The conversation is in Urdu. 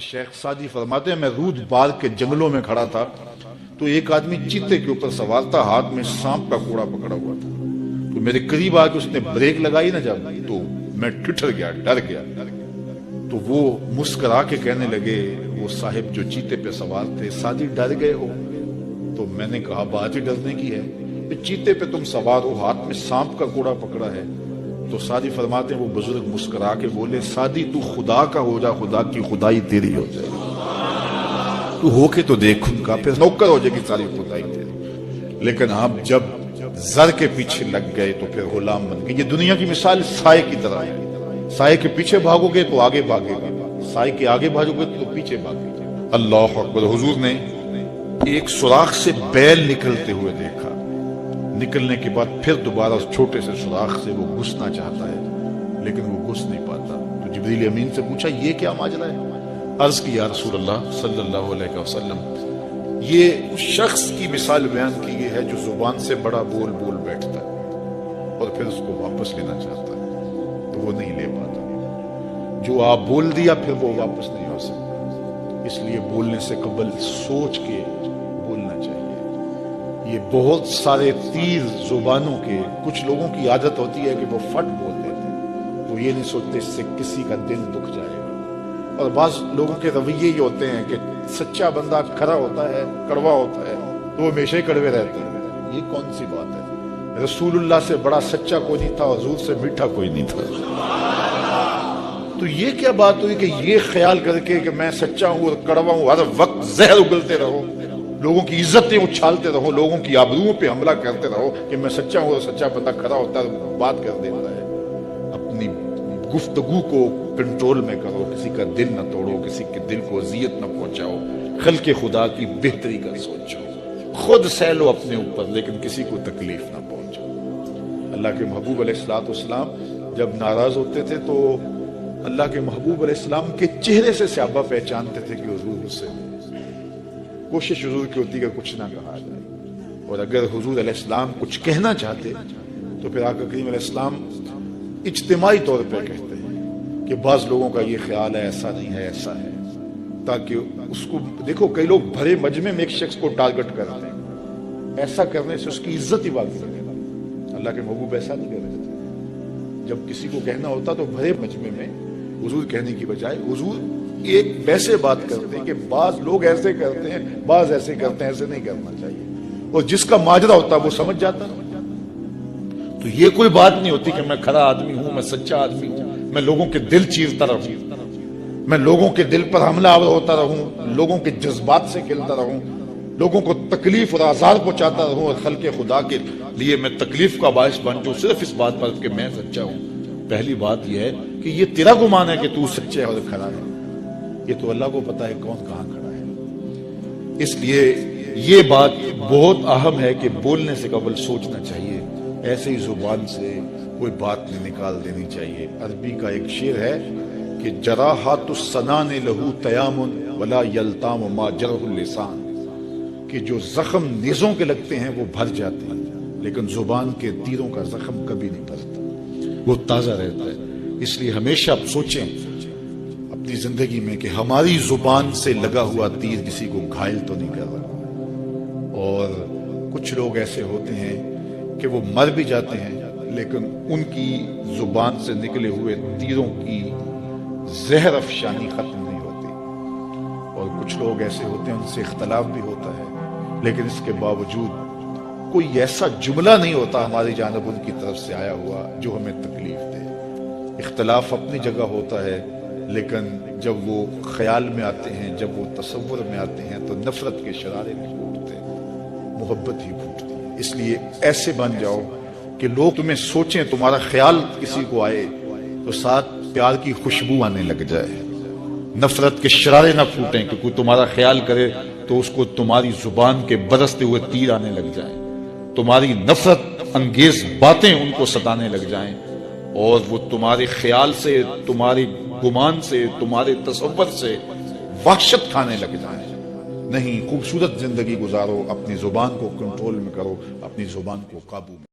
شیخ سعدی فرماتے ہیں میں رود بار کے جنگلوں میں کھڑا تھا تو ایک آدمی چیتے کے اوپر سوار تھا، ہاتھ میں سانپ کا کوڑا پکڑا ہوا تھا۔ تو میرے قریب آ کے اس نے بریک لگائی نہ جب تو میں ٹھٹر گیا، ڈر گیا۔ تو وہ مسکرا کے کہنے لگے وہ صاحب جو چیتے پہ سوار تھے، سعدی ڈر گئے ہو؟ تو میں نے کہا بات ہی ڈرنے کی ہے، چیتے پہ تم سوار ہو، ہاتھ میں سانپ کا کوڑا پکڑا ہے۔ تو سعدی فرماتے ہیں وہ بزرگ مسکرا کے بولے سعدی تو خدا کا ہو جا، خدا کی خدائی تیری ہو جائے، تو ہو کے تو دیکھ ان کا، پھر نوکر ہو جائے گی ساری خدائی تیری۔ لیکن آپ جب زر کے پیچھے لگ گئے تو پھر غلام بن گئے۔ یہ دنیا کی مثال سائے کی طرح ہے، سائے کے پیچھے بھاگو گے تو آگے بھاگے گا، سائے کے آگے بھاگو گے تو پیچھے بھاگے گا۔ اللہ اکبر۔ حضور نے ایک سوراخ سے بیل نکلتے ہوئے دیکھا، نکلنے کے بعد پھر دوبارہ اس چھوٹے سے سوراخ سے وہ گھسنا چاہتا ہے لیکن وہ گھس نہیں پاتا۔ تو جبریل امین سے پوچھا یہ کیا ماجرا ہے؟ عرض کی یا رسول اللہ صلی اللہ علیہ وسلم، یہ شخص کی مثال بیان کی گئی ہے جو زبان سے بڑا بول بول بیٹھتا ہے اور پھر اس کو واپس لینا چاہتا ہے تو وہ نہیں لے پاتا۔ جو آپ بول دیا پھر وہ واپس نہیں ہو سکتا، اس لیے بولنے سے قبل سوچ کے بولنا چاہیے۔ یہ بہت سارے تیر زبانوں کے، کچھ لوگوں کی عادت ہوتی ہے کہ وہ فٹ بول دیتے ہیں، وہ یہ نہیں سوچتے اس سے کسی کا دل دکھ جائے گا۔ اور بعض لوگوں کے رویے یہ ہوتے ہیں کہ سچا بندہ کھرا ہوتا ہے، کڑوا ہوتا ہے تو وہ ہمیشہ ہی کڑوے رہتے ہیں۔ یہ کون سی بات ہے؟ رسول اللہ سے بڑا سچا کوئی نہیں تھا، حضور سے میٹھا کوئی نہیں تھا۔ تو یہ کیا بات ہوئی کہ یہ خیال کر کے کہ میں سچا ہوں اور کڑوا ہوں، ہر وقت زہر اگلتے رہو، لوگوں کی عزتیں اچھالتے رہو، لوگوں کی آبروؤں پہ حملہ کرتے رہو کہ میں سچا ہوں اور سچا بندہ کھڑا ہوتا ہے بات کر دیتا ہے۔ اپنی گفتگو کو کنٹرول میں کرو، کسی کا دل نہ توڑو، کسی کے دل کو اذیت نہ پہنچاؤ، خلق خدا کی بہتری کا سوچو، خود سہ لو اپنے اوپر لیکن کسی کو تکلیف نہ پہنچاؤ۔ اللہ کے محبوب علیہ الصلوۃ والسلام جب ناراض ہوتے تھے تو اللہ کے محبوب علیہ السلام کے چہرے سے صحابہ پہچانتے تھے کہ حضور سے کوشش حضور کی ہوتی کہ کچھ نہ کہا جائے، اور اگر حضور علیہ السلام کچھ کہنا چاہتے تو پھر آقا کریم علیہ السلام اجتماعی طور پہ کہتے ہیں کہ بعض لوگوں کا یہ خیال ہے ایسا نہیں ہے ایسا ہے، تاکہ اس کو دیکھو کئی لوگ بھرے مجمع میں ایک شخص کو ٹارگٹ کرتے ہیں، ایسا کرنے سے اس کی عزت ہی باقی رہے گا۔ اللہ کے محبوب ایسا نہیں کرتے تھے، جب کسی کو کہنا ہوتا تو بھرے مجمع میں حضور کہنے کی بجائے حضور ایک ویسے بات کرتے ہیں کہ بعض لوگ ایسے کرتے ہیں، بعض ایسے کرتے ہیں، ایسے نہیں کرنا چاہیے، اور جس کا ماجرا ہوتا ہے وہ سمجھ جاتا ہے۔ تو یہ کوئی بات نہیں ہوتی کہ میں کھرا آدمی ہوں، میں سچا آدمی ہوں، میں لوگوں کے دل چیرتا رہوں، میں لوگوں کے دل پر حملہ آور ہوتا رہوں، لوگوں کے جذبات سے کھلتا رہوں، لوگوں کو تکلیف اور آزار پہنچاتا رہوں، اور خلق خدا کے لیے میں تکلیف کا باعث بن جاؤں صرف اس بات پر کہ میں سچا ہوں۔ پہلی بات یہ ہے کہ یہ تیرا گمان ہے کہ تو سچا ہے اور کھڑا ہے، یہ تو اللہ کو پتا ہے کون کہاں کھڑا ہے۔ اس لیے یہ بات بہت اہم ہے کہ بولنے سے قبل سوچنا چاہیے، ایسے ہی زبان سے کوئی بات نہیں نکال دینی چاہیے۔ عربی کا ایک شعر ہے کہ جراحات السنان لہو تیام ولا یلتام ما جرح اللسان، کہ جو زخم نیزوں کے لگتے ہیں وہ بھر جاتے ہیں لیکن زبان کے تیروں کا زخم کبھی نہیں بھرتا، وہ تازہ رہتا ہے۔ اس لیے ہمیشہ آپ سوچیں اپنی زندگی میں کہ ہماری زبان سے لگا ہوا تیر کسی کو گھائل تو نہیں کر رہا۔ اور کچھ لوگ ایسے ہوتے ہیں کہ وہ مر بھی جاتے ہیں لیکن ان کی زبان سے نکلے ہوئے تیروں کی زہر افشانی ختم نہیں ہوتی، اور کچھ لوگ ایسے ہوتے ہیں ان سے اختلاف بھی ہوتا ہے لیکن اس کے باوجود کوئی ایسا جملہ نہیں ہوتا ہماری جانب ان کی طرف سے آیا ہوا جو ہمیں تکلیف دے۔ اختلاف اپنی جگہ ہوتا ہے لیکن جب وہ خیال میں آتے ہیں، جب وہ تصور میں آتے ہیں تو نفرت کے شرارے نہیں پھوٹتے، محبت ہی پھوٹتی ہے۔ اس لیے ایسے بن جاؤ کہ لوگ تمہیں سوچیں، تمہارا خیال کسی کو آئے تو ساتھ پیار کی خوشبو آنے لگ جائے، نفرت کے شرارے نہ پھوٹیں کہ کوئی تمہارا خیال کرے تو اس کو تمہاری زبان کے برستے ہوئے تیر آنے لگ جائیں، تمہاری نفرت انگیز باتیں ان کو ستانے لگ جائیں، اور وہ تمہارے خیال سے، تمہاری گمان سے، تمہارے تصور سے وحشت کھانے لگ جائیں۔ نہیں، خوبصورت زندگی گزارو، اپنی زبان کو کنٹرول میں کرو، اپنی زبان کو قابو میں